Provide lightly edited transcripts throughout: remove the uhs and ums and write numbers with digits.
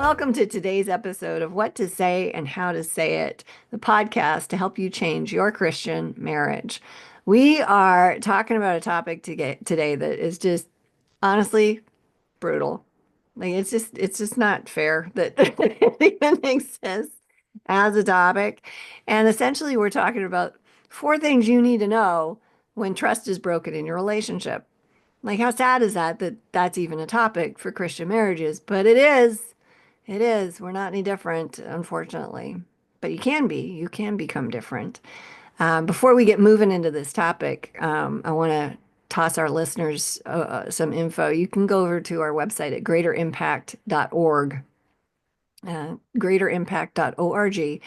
Welcome to today's episode of What to Say and How to Say It, the podcast to help you change your Christian marriage. We are talking about a topic today that is just honestly brutal. Like it's just not fair that it even exists as a topic. And essentially we're talking about four things you need to know when trust is broken in your relationship. Like how sad is that that's even a topic for Christian marriages, but it is. It is. We're not any different, unfortunately. But you can be. You can become different. Before we get moving into this topic, I want to toss our listeners some info. You can go over to our website at greaterimpact.org, greaterimpact.org,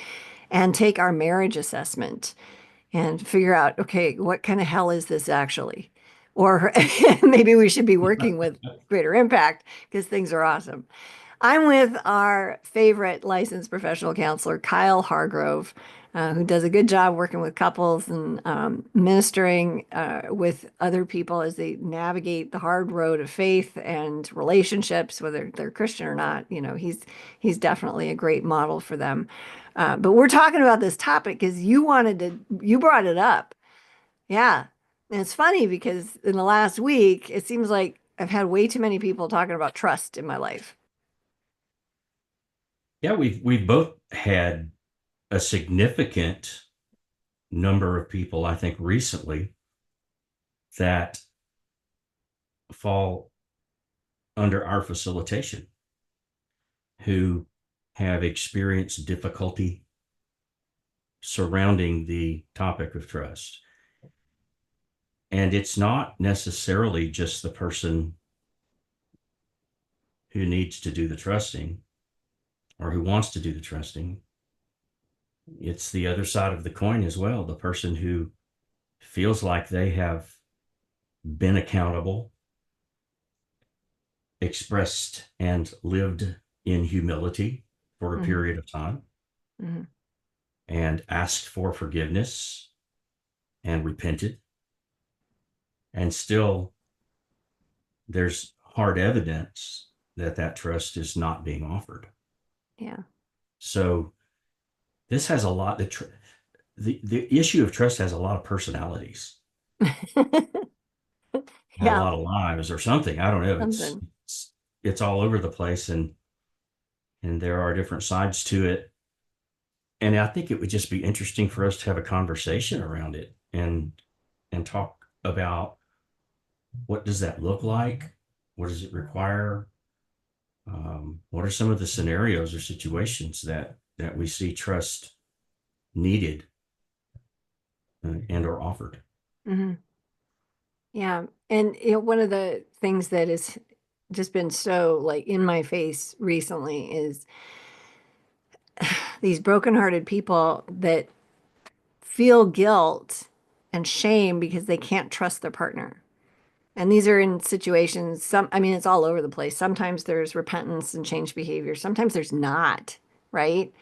and take our marriage assessment and figure out, okay, what kind of hell is this actually? Or maybe we should be working with Greater Impact because things are awesome. I'm with our favorite licensed professional counselor, Kyle Hargrove, who does a good job working with couples and ministering with other people as they navigate the hard road of faith and relationships, whether they're Christian or not. You know, he's definitely a great model for them. But we're talking about this topic because you brought it up. Yeah. And it's funny because in the last week, it seems like I've had way too many people talking about trust in my life. Yeah, we've both had a significant number of people, I think, recently that fall under our facilitation who have experienced difficulty surrounding the topic of trust. And it's not necessarily just the person who needs to do the trusting or who wants to do the trusting. It's the other side of the coin as well, the person who feels like they have been accountable, expressed and lived in humility for a Mhm. period of time, Mhm. and asked for forgiveness and repented. And still, there's hard evidence that that trust is not being offered. Yeah. So this has a lot. The issue of trust has a lot of personalities and a Yeah, lot of lives or something. I don't know. It's something. it's, it's all over the place, and there are different sides to it. And I think it would just be interesting for us to have a conversation around it and talk about what does that look like? What does it require? What are some of the scenarios or situations that we see trust needed and or offered? Hmm. Yeah. And one of the things that has just been so like in my face recently is these brokenhearted people that feel guilt and shame because they can't trust their partner. And these are in situations, I mean, it's all over the place. Sometimes there's repentance and change behavior. Sometimes there's not, right?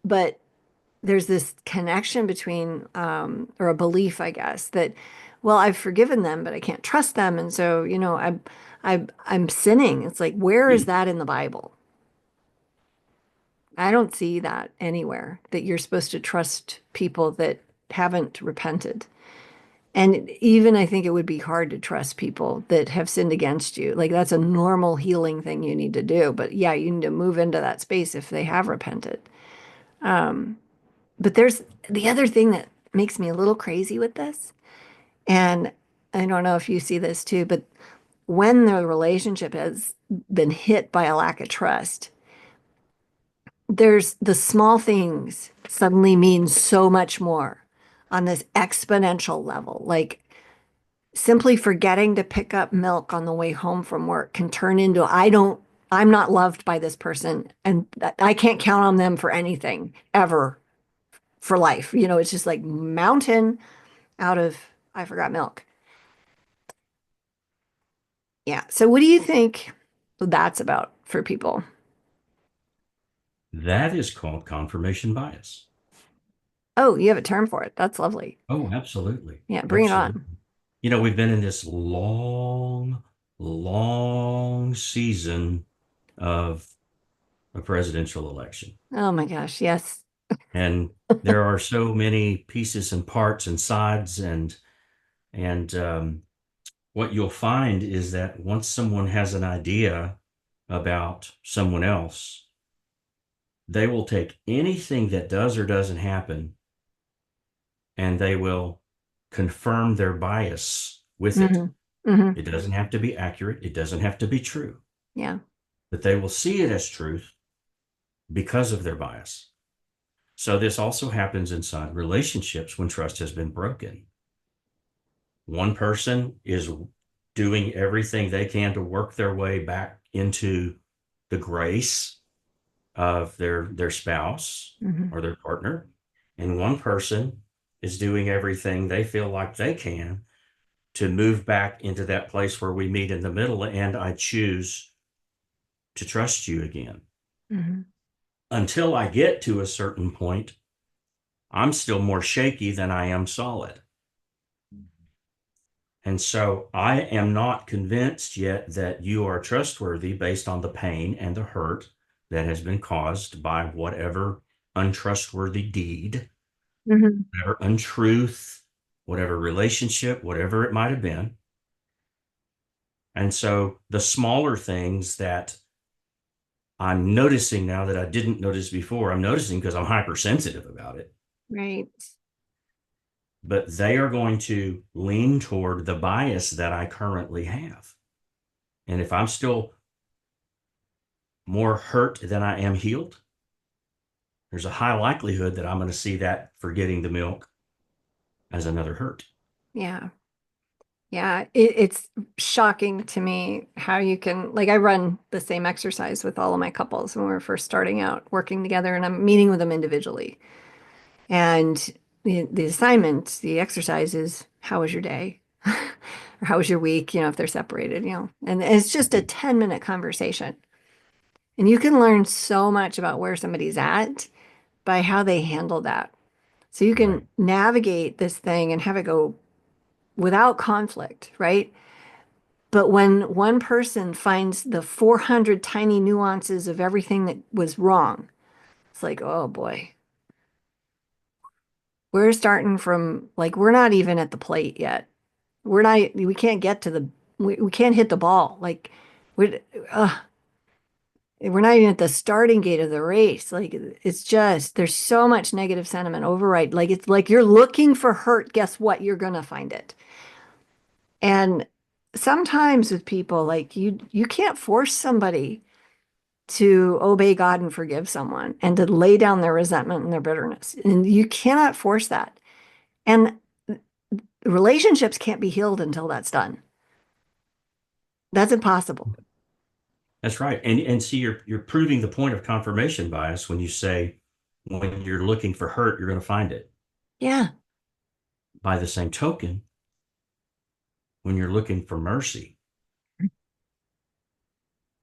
But there's this connection between, or a belief, I guess, that, well, I've forgiven them, but I can't trust them. And so, I'm sinning. It's like, where is that in the Bible? I don't see that anywhere that you're supposed to trust people that haven't repented. And even I think it would be hard to trust people that have sinned against you. Like that's a normal healing thing you need to do. But yeah, you need to move into that space if they have repented. Um, but there's the other thing that makes me a little crazy with this. And I don't know if you see this too, but when the relationship has been hit by a lack of trust, there's the small things suddenly mean so much more on this exponential level. Like simply forgetting to pick up milk on the way home from work can turn into I'm not loved by this person and I can't count on them for anything ever for life. It's just like mountain out of I forgot milk. Yeah. So what do you think that's about for people? That is called confirmation bias. Oh, you have a term for it. That's lovely. Oh, absolutely. Yeah, bring it Absolutely. on. We've been in this long, long season of a presidential election. Oh my gosh, yes. And there are so many pieces and parts and sides, and what you'll find is that once someone has an idea about someone else, they will take anything that does or doesn't happen and they will confirm their bias with it. Hmm. Hmm. It doesn't have to be accurate, it doesn't have to be true, Yeah. but they will see it as truth because of their bias. So, this also happens inside relationships when trust has been broken. One person is doing everything they can to work their way back into the grace of their spouse Hmm. or their partner, and one person is doing everything they feel like they can to move back into that place where we meet in the middle, and I choose to trust you again. Hmm. Until I get to a certain point, I'm still more shaky than I am solid. And so I am not convinced yet that you are trustworthy based on the pain and the hurt that has been caused by whatever untrustworthy deed, Hmm. whatever untruth, whatever relationship, whatever it might have been. And so the smaller things that I'm noticing now that I didn't notice before, I'm noticing because I'm hypersensitive about it, Right. but they are going to lean toward the bias that I currently have. And if I'm still more hurt than I am healed, there's a high likelihood that I'm going to see that forgetting the milk as another hurt. Yeah. Yeah. It's shocking to me how you can, like, I run the same exercise with all of my couples when we were first starting out working together, and I'm meeting with them individually. And the assignment, the exercise is, how was your day? Or how was your week? If they're separated, and it's just a 10-minute conversation. And you can learn so much about where somebody's at by how they handle that. So you can Right. navigate this thing and have it go without conflict, right? But when one person finds the 400 tiny nuances of everything that was wrong, it's like, oh boy, we're starting from like, we're not even at the plate yet. We can't get to we can't hit the ball. Like, we're, uh, we're not even at the starting gate of the race. Like, it's just, there's so much negative sentiment override. Like, it's like you're looking for hurt. Guess what? You're going to find it. And sometimes with people, like you can't force somebody to obey God and forgive someone and to lay down their resentment and their bitterness. And you cannot force that. And relationships can't be healed until that's done. That's impossible. That's right. And see, you're proving the point of confirmation bias when you say when you're looking for hurt, you're going to find it. Yeah. By the same token, when you're looking for mercy,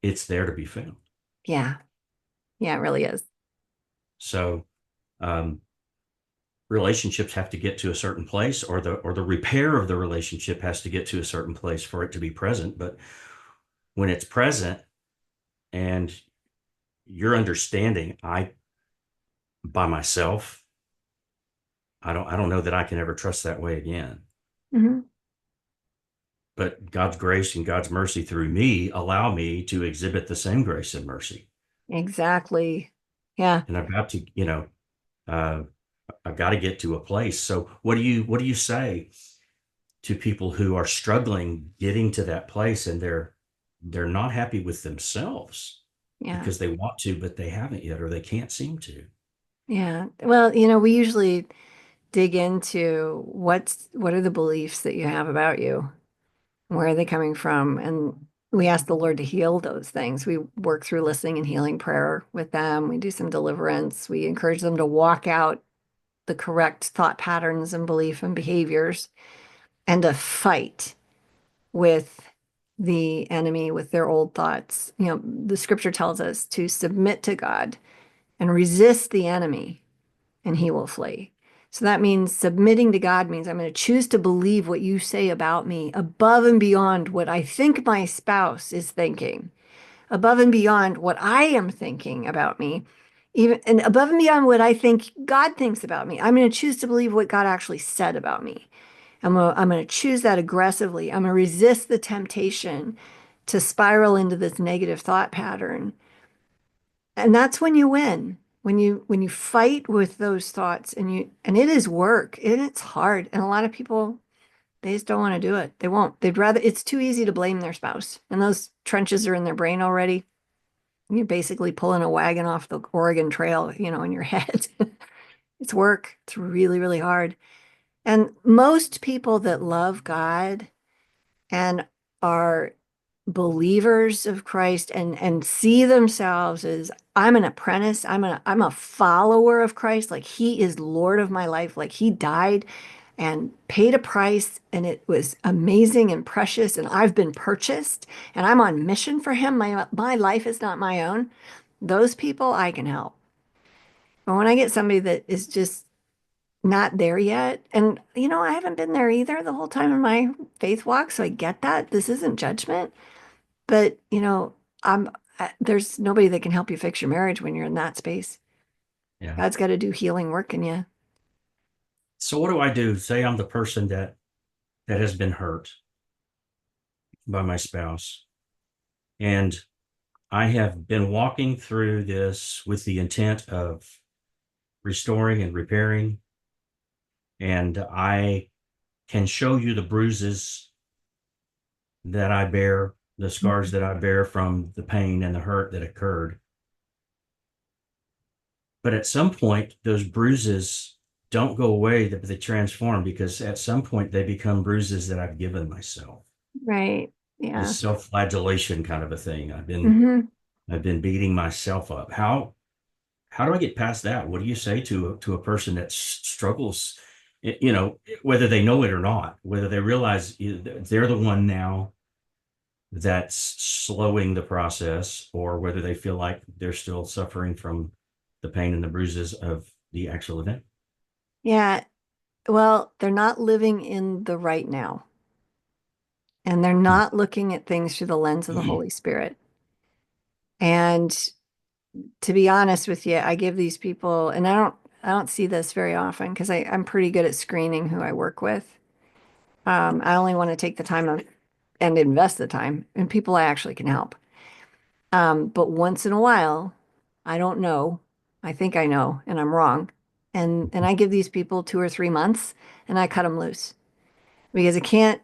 it's there to be found. Yeah. Yeah, it really is. So um, relationships have to get to a certain place, or the repair of the relationship has to get to a certain place for it to be present. But when it's present and you're understanding, I by myself, I don't know that I can ever trust that way again. Hmm. But God's grace and God's mercy through me allow me to exhibit the same grace and mercy. Exactly. Yeah. And I've got to, uh, I've got to get to a place. So what do you say to people who are struggling getting to that place, and they're not happy with themselves Yeah. because they want to, but they haven't yet, or they can't seem to. Yeah. Well, we usually dig into what are the beliefs that you have about you? Where are they coming from? And we ask the Lord to heal those things. We work through listening and healing prayer with them. We do some deliverance. We encourage them to walk out the correct thought patterns and belief and behaviors and to fight with the enemy with their old thoughts. The scripture tells us to submit to God and resist the enemy, and he will flee. So that means submitting to God means I'm going to choose to believe what you say about me above and beyond what I think my spouse is thinking. above and beyond what I am thinking about me, even and above and beyond what I think God thinks about me. I'm going to choose to believe what God actually said about me. I'm going to choose that aggressively. I'm going to resist the temptation to spiral into this negative thought pattern. And that's when you win. When you fight with those thoughts and it is work and it's hard. And a lot of people they just don't want to do it. They won't. They'd rather it's too easy to blame their spouse. And those trenches are in their brain already. You're basically pulling a wagon off the Oregon Trail, in your head. It's work. It's really, really hard. And most people that love God and are believers of Christ and see themselves as I'm an apprentice, I'm a follower of Christ, like he is Lord of my life, like he died and paid a price and it was amazing and precious and I've been purchased and I'm on mission for him. My life is not my own. Those people I can help. But when I get somebody that is just not there yet. And, I haven't been there either the whole time in my faith walk. So I get that. This isn't judgment. But, there's nobody that can help you fix your marriage when you're in that space. Yeah. God's got to do healing work in you. So what do I do? Say I'm the person that has been hurt by my spouse, and I have been walking through this with the intent of restoring and repairing, and I can show you the bruises that I bear, the scars that I bear from the pain and the hurt that occurred. But at some point, those bruises don't go away, they transform because at some point they become bruises that I've given myself. Right. Yeah. This self-flagellation kind of a thing. I've been Hmm. I've been beating myself up. How do I get past that? What do you say to a person that struggles, whether they know it or not, whether they realize they're the one now that's slowing the process, or whether they feel like they're still suffering from the pain and the bruises of the actual event? Yeah. Well, they're not living in the right now, and they're not looking at things through the lens of the Holy Spirit. And to be honest with you, I give these people, and I don't see this very often because I'm pretty good at screening who I work with. I only want to take the time and invest the time in people I actually can help. But once in a while, I don't know. I think I know, and I'm wrong. And I give these people 2 or 3 months, and I cut them loose because I can't.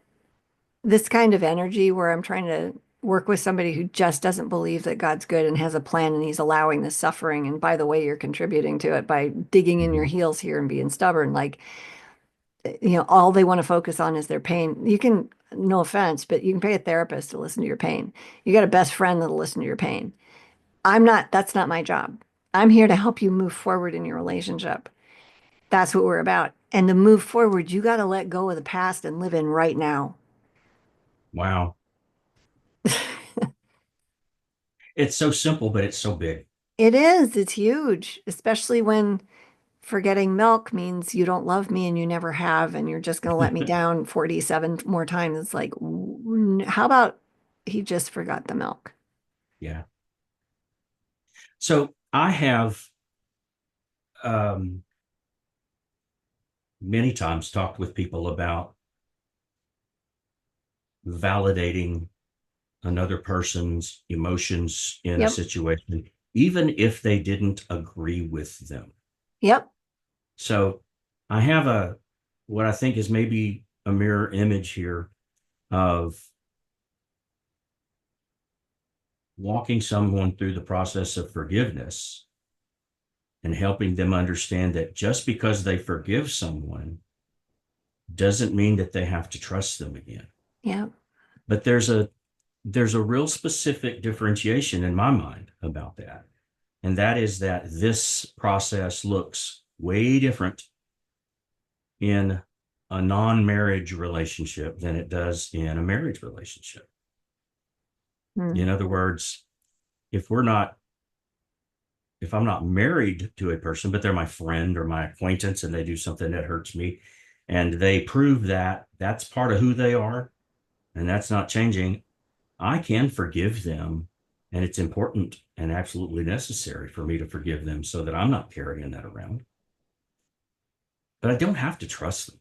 This kind of energy where I'm trying to work with somebody who just doesn't believe that God's good and has a plan, and He's allowing this suffering. And by the way, you're contributing to it by digging in your Mhm. heels here and being stubborn. Like all they want to focus on is their pain. You can, no offense, but you can pay a therapist to listen to your pain. You got a best friend that'll listen to your pain. That's not my job. I'm here to help you move forward in your relationship. That's what we're about. And to move forward, you got to let go of the past and live in right now. Wow. It's so simple, but it's so big. It is, it's huge, especially when forgetting milk means you don't love me and you never have, and you're just going to let me down 47 more times. It's like, how about he just forgot the milk? Yeah. So I have um, many times talked with people about validating another person's emotions in a Yep. situation, even if they didn't agree with them. Yep. So I have what I think is maybe a mirror image here of walking someone through the process of forgiveness and helping them understand that just because they forgive someone doesn't mean that they have to trust them again. Yep. But there's a real specific differentiation in my mind about that. And that is that this process looks way different in a non-marriage relationship than it does in a marriage relationship. Mm. In other words, if we're not if I'm not married to a person, but they're my friend or my acquaintance and they do something that hurts me, and they prove that that's part of who they are and that's not changing, I can forgive them And it's important and absolutely necessary for me to forgive them so that I'm not carrying that around. But I don't have to trust them.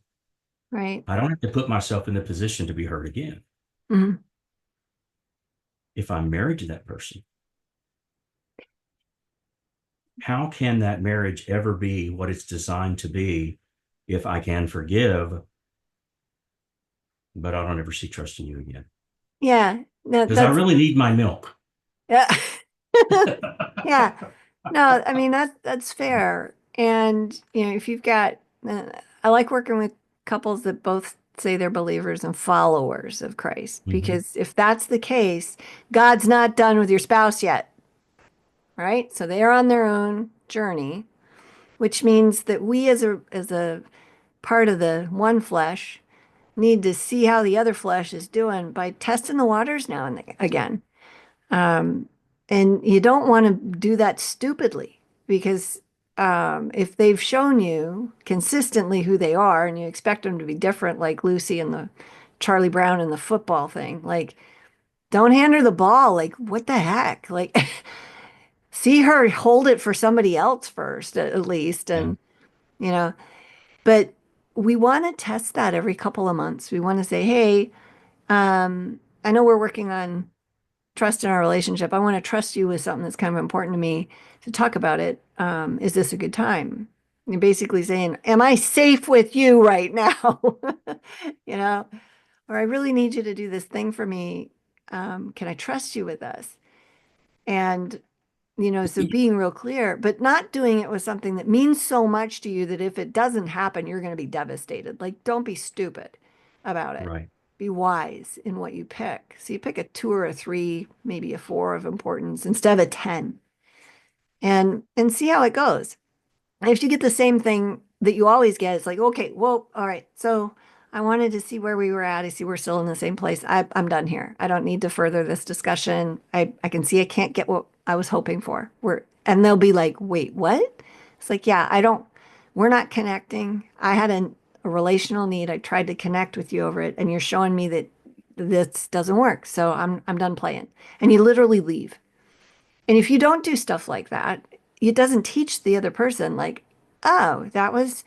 Right. I don't have to put myself in the position to be hurt again. Mhm. If I'm married to that person, how can that marriage ever be what it's designed to be if I can forgive, but I don't ever see trust in you again? Yeah. No, Because I that's really need my milk. yeah. Yeah. No, I mean that's fair. And if you've got I like working with couples that both say they're believers and followers of Christ Mhm. because if that's the case, God's not done with your spouse yet, right? So they are on their own journey, which means that we as a part of the one flesh need to see how the other flesh is doing by testing the waters now and again. Um, and you don't want to do that stupidly because if they've shown you consistently who they are and you expect them to be different, like Lucy and the Charlie Brown and the football thing, like don't hand her the ball. Like, what the heck? Like, see her hold it for somebody else first, at least. Yeah. You know, but we want to test that every couple of months. We want to say, hey, I know we're working on trust in our relationship. I want to trust you with something that's kind of important to me to talk about it. Is this a good time? You're basically saying, am I safe with you right now? You know, or I really need you to do this thing for me. Can I trust you with this? And so being real clear, but not doing it with something that means so much to you that if it doesn't happen, you're going to be devastated. Like, don't be stupid about it. Right. Be wise in what you pick. So you pick a two or a three, maybe a four of importance instead of a 10 and see how it goes. If you get the same thing that you always get, it's like, okay, well, all right. So I wanted to see where we were at. I see we're still in the same place. I'm done here. I don't need to further this discussion. I can see I can't get what I was hoping for. And they'll be like, wait, what? It's like, yeah, we're not connecting. I had a relational need. I tried to connect with you over it, and you're showing me that this doesn't work. So I'm done playing. And you literally leave. And if you don't do stuff like that, it doesn't teach the other person, like, oh, that was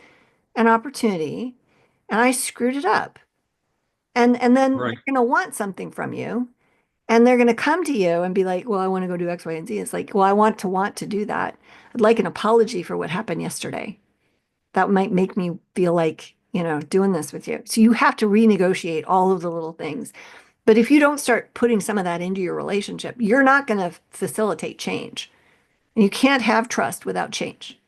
an opportunity and I screwed it up. And then Right. they're going to want something from you and they're going to come to you and be like, well, I want to go do X, Y, and Z. It's like, well, I want to do that. I'd like an apology for what happened yesterday. That might make me feel like, doing this with you. So you have to renegotiate all of the little things. But if you don't start putting some of that into your relationship, you're not going to facilitate change. And you can't have trust without change.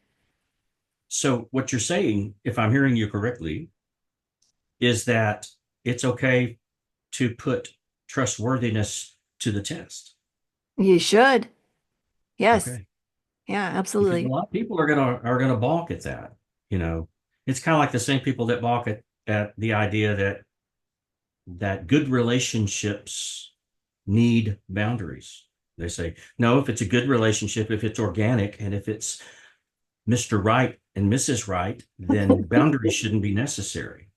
So what you're saying, if I'm hearing you correctly, is that it's okay to put trustworthiness to the test. You should. Yes. Okay. Yeah, Because a absolutely. lot of people are gonna balk at that. You know, it's kind of like the same people that balk at the idea that good relationships need boundaries. They say, no, if it's a good relationship, if it's organic, and if it's Mr. Right and Mrs. Right, then boundaries shouldn't be necessary.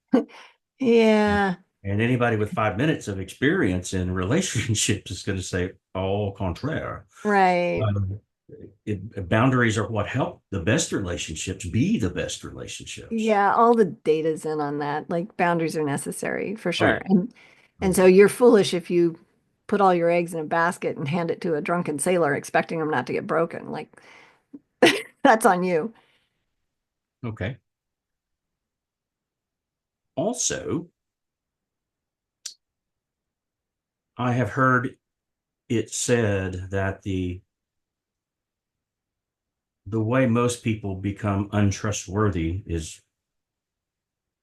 Yeah, And anybody with 5 minutes of experience in relationships is going to say, au contraire. right. Um, Boundaries are what help the best relationships be the best relationships. Yeah, all the data's in on that. Like boundaries are necessary for Oh, sure. yeah. Oh, And yeah. so you're foolish if you put all your eggs in a basket and hand it to a drunken sailor expecting them not to get broken. Like that's on you. Okay. Also, I have heard it said that the way most people become untrustworthy is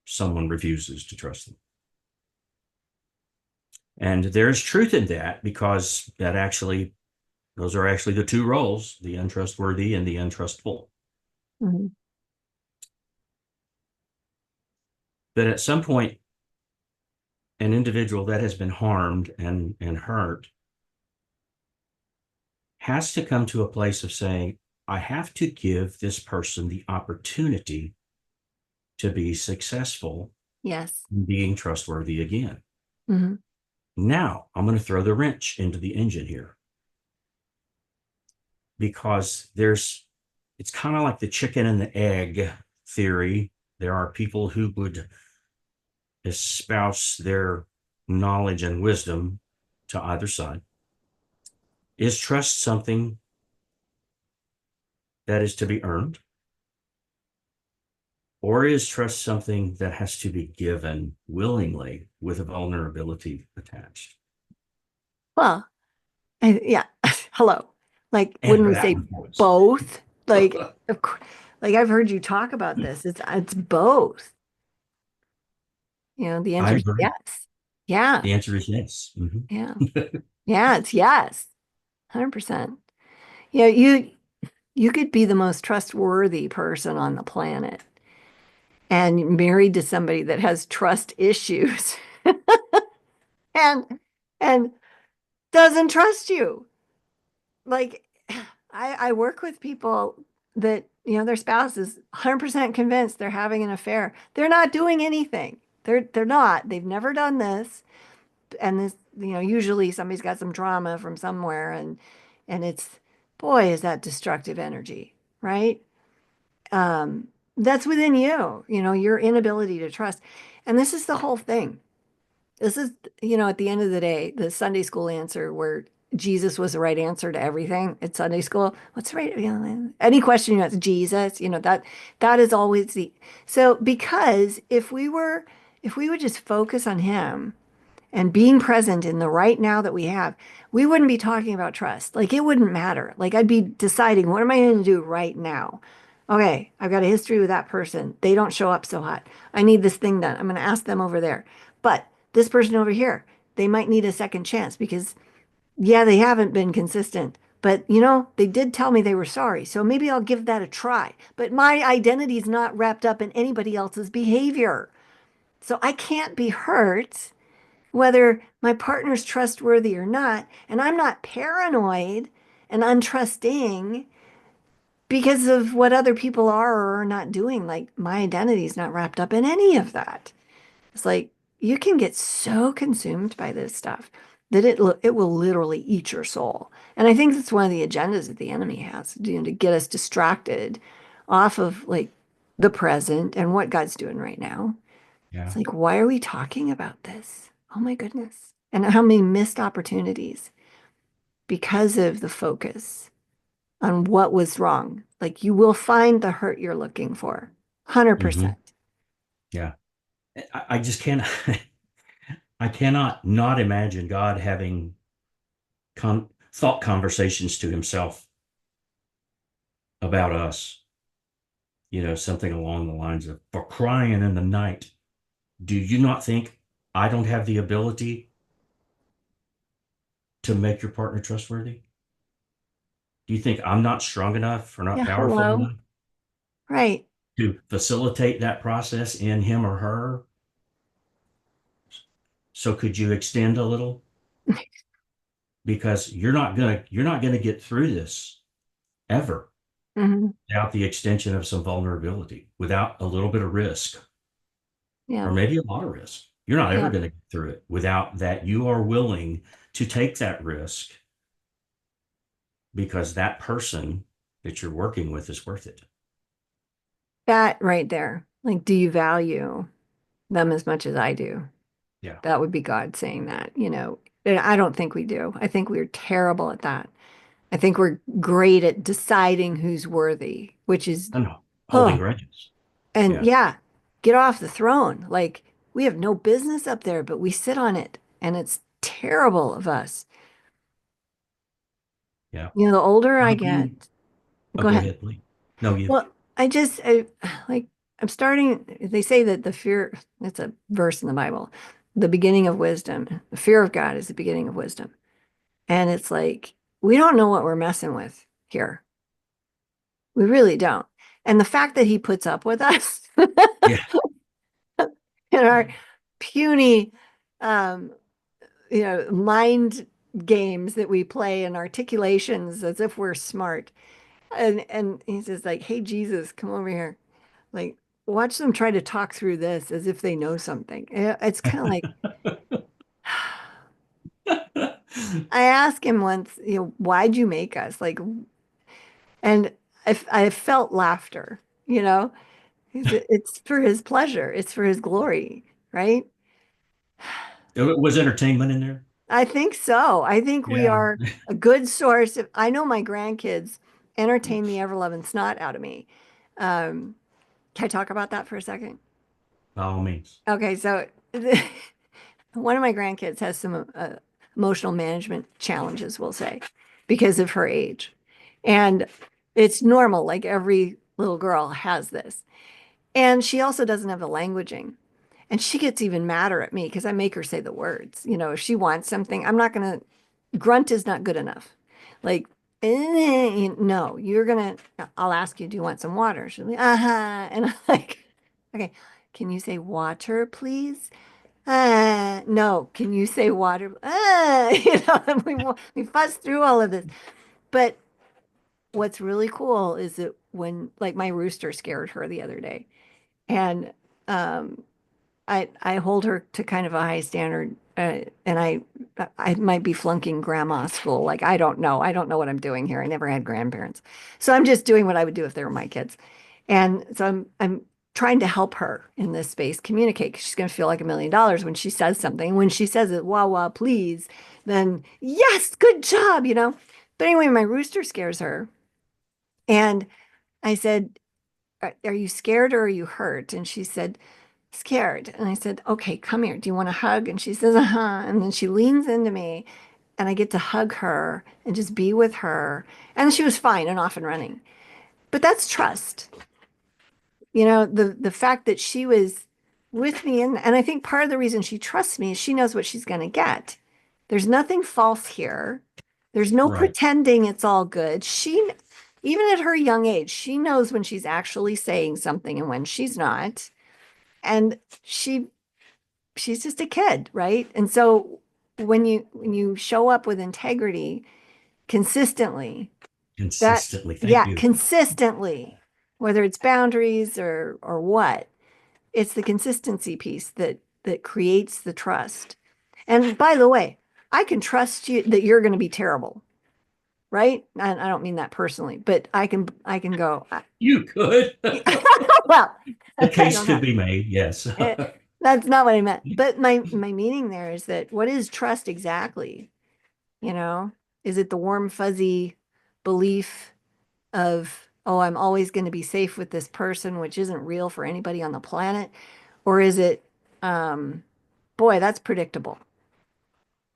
someone refuses to trust them. And there's truth in that because those are actually the two roles, the untrustworthy and the untrustful. Mhm. But at some point, an individual that has been harmed and hurt has to come to a place of saying, I have to give this person the opportunity to be successful Yes. in being trustworthy again. Hmm. Now I'm going to throw the wrench into the engine here. because it's kind of like the chicken and the egg theory. There are people who would espouse their knowledge and wisdom to either side. Is trust something that is to be earned, or is trust something that has to be given willingly with a vulnerability attached? Well, yeah. Hello. Like, And wouldn't for we that say one points. both? Like, of course, like I've heard you talk about this. It's both. The I answer is agree. yes. Yeah. The answer is yes. Yeah. Mhm. Yeah, it's yes. 100%. You could be the most trustworthy person on the planet and married to somebody that has trust issues and and doesn't trust you. Like I work with people that, their spouse is 100% convinced they're having an affair. They're not doing anything. They're not. They've never done this. And this, usually somebody's got some trauma from somewhere and it's boy, is that destructive energy, right? Um, that's within you, your inability to trust. And this is the whole thing. This is, at the end of the day, the Sunday school answer where Jesus was the right answer to everything at Sunday school. What's the right? Any question you ask Jesus, that is always so because if we would just focus on him and being present in the right now that we have, we wouldn't be talking about trust. Like it wouldn't matter. Like I'd be deciding, what am I going to do right now? Okay, I've got a history with that person. They don't show up so hot. I need this thing done. I'm going to ask them over there. But this person over here, they might need a second chance because, yeah, they haven't been consistent. But, they did tell me they were sorry. So maybe I'll give that a try. But my identity is not wrapped up in anybody else's behavior. So I can't be hurt whether my partner's trustworthy or not. And I'm not paranoid and untrusting because of what other people are or are not doing. Like my identity is not wrapped up in any of that. It's like you can get so consumed by this stuff that it will literally eat your soul. And I think that's one of the agendas that the enemy has, to get us distracted off of like the present and what God's doing right now. It's Yeah. like, why are we talking about this? Oh my goodness. And how many missed opportunities because of the focus on what was wrong. Like you will find the hurt you're looking for. hmm 100%. Yeah. I just can't, I cannot not imagine God having thought conversations to himself about us, something along the lines of, for crying in the night, do you not think I don't have the ability to make your partner trustworthy? Do you think I'm not strong enough or not Yeah, powerful hello. enough Right. to facilitate that process in him or her? So could you extend a little? Because you're not gonna get through this ever Hmm. without the extension of some vulnerability, without a little bit of risk, Yeah. or maybe a lot of risk. You're not ever Yeah. going to get through it without that you are willing to take that risk because that person that you're working with is worth it. That right there. Like, do you value them as much as I do? Yeah. That would be God saying that. And I don't think we do. I think we're terrible at that. I think we're great at deciding who's worthy, which is, I know. Holding oh, grudges. and Yeah. yeah, get off the throne. Like, we have no business up there, but we sit on it. And it's terrible of us. Yeah. The older How I do get, you, oh, go go ahead. ahead, please. No, you. Well, like, I'm starting, they say that it's a verse in the Bible, the beginning of wisdom, the fear of God is the beginning of wisdom. And it's like, we don't know what we're messing with here. We really don't. And the fact that he puts up with us Yeah. in our puny, um, mind games that we play and articulations as if we're smart. And he says like, "Hey Jesus, come over here." Like, watch them try to talk through this as if they know something. It's kind of like I asked him once, why'd you make us? Like, And I felt laughter, you know, it's for his pleasure, it's for his glory, right? It was entertainment in there. I think so. I think we Yeah. are a good source of, I know my grandkids entertain the ever-loving snot out of me. Um, can I talk about that for a second? By all means. Okay, so one of my grandkids has some emotional management challenges, we'll say, because of her age. And it's normal, like every little girl has this. And she also doesn't have the languaging. And she gets even madder at me because I make her say the words. You know, if she wants something, I'm not going to, grunt is not good enough. Like, no, you're going to, I'll ask you, do you want some water? She'll be, uh-huh. And I'm like, okay, can you say water, please? No, can you say water? And we fuss through all of this. But what's really cool is that when, like, my rooster scared her the other day, and um, I hold her to kind of a high standard, and I might be flunking grandma school. Like, I don't know. I don't know what I'm doing here. I never had grandparents, so I'm just doing what I would do if they were my kids. And so I'm trying to help her in this space communicate because she's going to feel like $1 million when she says something. When she says it, wah wah, please, then yes, good job, you know. But anyway, my rooster scares her, and I said, are you scared or are you hurt? And she said, scared. And I said, okay, come here. Do you want a hug? And she says, uh-huh. And then she leans into me and I get to hug her and just be with her. And she was fine and off and running. But that's trust. You know, the fact that she was with me, and I think part of the reason she trusts me is she knows what she's going to get. There's nothing false here. There's no Right. pretending it's all good. She, even at her young age, she knows when she's actually saying something and when she's not. And she's just a kid, right? And so when you show up with integrity consistently, that Consistently. Thank yeah, you. consistently, whether it's boundaries or what, it's the consistency piece that creates the trust. And by the way, I can trust you that you're going to be terrible, right? And I don't mean that personally, but I can go, You could. well, The I case don't could know. be made. Yes. Eh, that's not what I meant. But my meaning there is that what is trust exactly? You know, is it the warm, fuzzy belief of, oh, I'm always going to be safe with this person, which isn't real for anybody on the planet? Or is it, um, boy, that's predictable.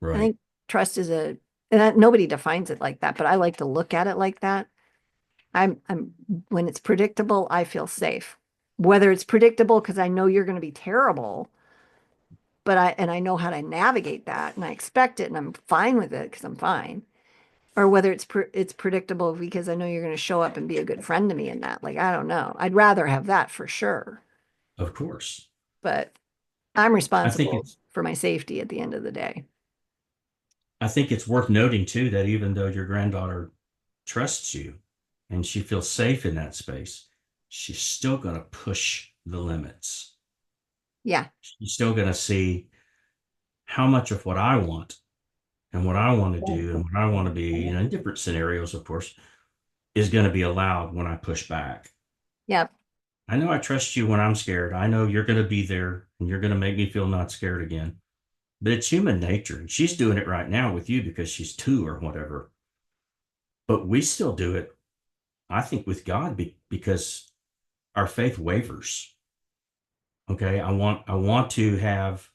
I Right. think trust is nobody defines it like that, but I like to look at it like that. When it's predictable, I feel safe. Whether it's predictable because I know you're going to be terrible, but I know how to navigate that and I expect it and I'm fine with it because I'm fine. Or whether it's predictable because I know you're going to show up and be a good friend to me in that. Like, I don't know. I'd rather have that for sure, Of course. but I'm I think responsible it's for my safety at the end of the day. I think it's worth noting too that even though your granddaughter trusts you and she feels safe in that space, she's still going to push the limits. Yeah. She's still going to see how much of what I want and what I want to do and what I want to be, in different scenarios, of course, is going to be allowed when I push back. Yep. I know I trust you when I'm scared. I know you're going to be there and you're going to make me feel not scared again. But it's human nature. And she's doing it right now with you because she's two or whatever. But we still do it, I think, with God because our faith wavers. Okay. I want to have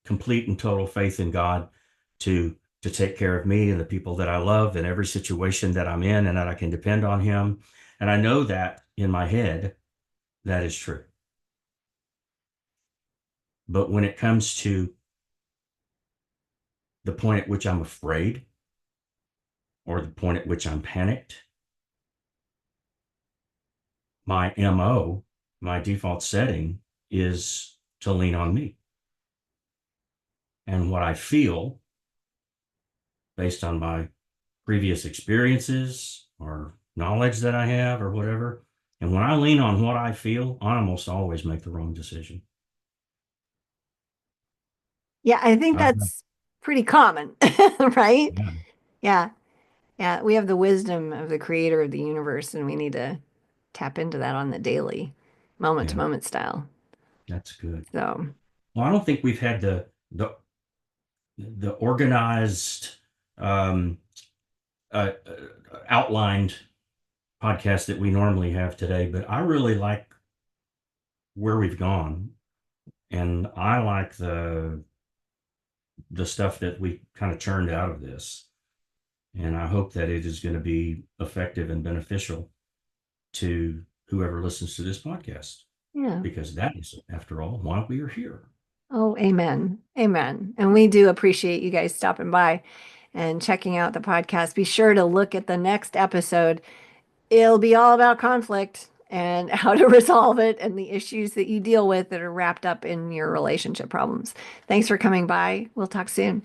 complete and total faith in God to take care of me and the people that I love in every situation that I'm in and that I can depend on him. And I know that in my head, that is true. But when it comes to the point at which I'm afraid or the point at which I'm panicked, my MO, my default setting is to lean on me. And what I feel based on my previous experiences or knowledge that I have or whatever. And when I lean on what I feel, I almost always make the wrong decision. Yeah, I think I, that's pretty common, right? yeah, Yeah. Yeah, we have the wisdom of the creator of the universe, and we need to tap into that on the daily, moment to Yeah, moment style. that's good. So, Well, I don't think we've had the organized, um, outlined podcast that we normally have today, but I really like where we've gone, and I like the stuff that we kind of churned out of this, and I hope that it is going to be effective and beneficial to whoever listens to this podcast, yeah. because that is, after all, why we are here. Oh, amen. Amen. And we do appreciate you guys stopping by and checking out the podcast. Be sure to look at the next episode. It'll be all about conflict and how to resolve it and the issues that you deal with that are wrapped up in your relationship problems. Thanks for coming by. We'll talk soon.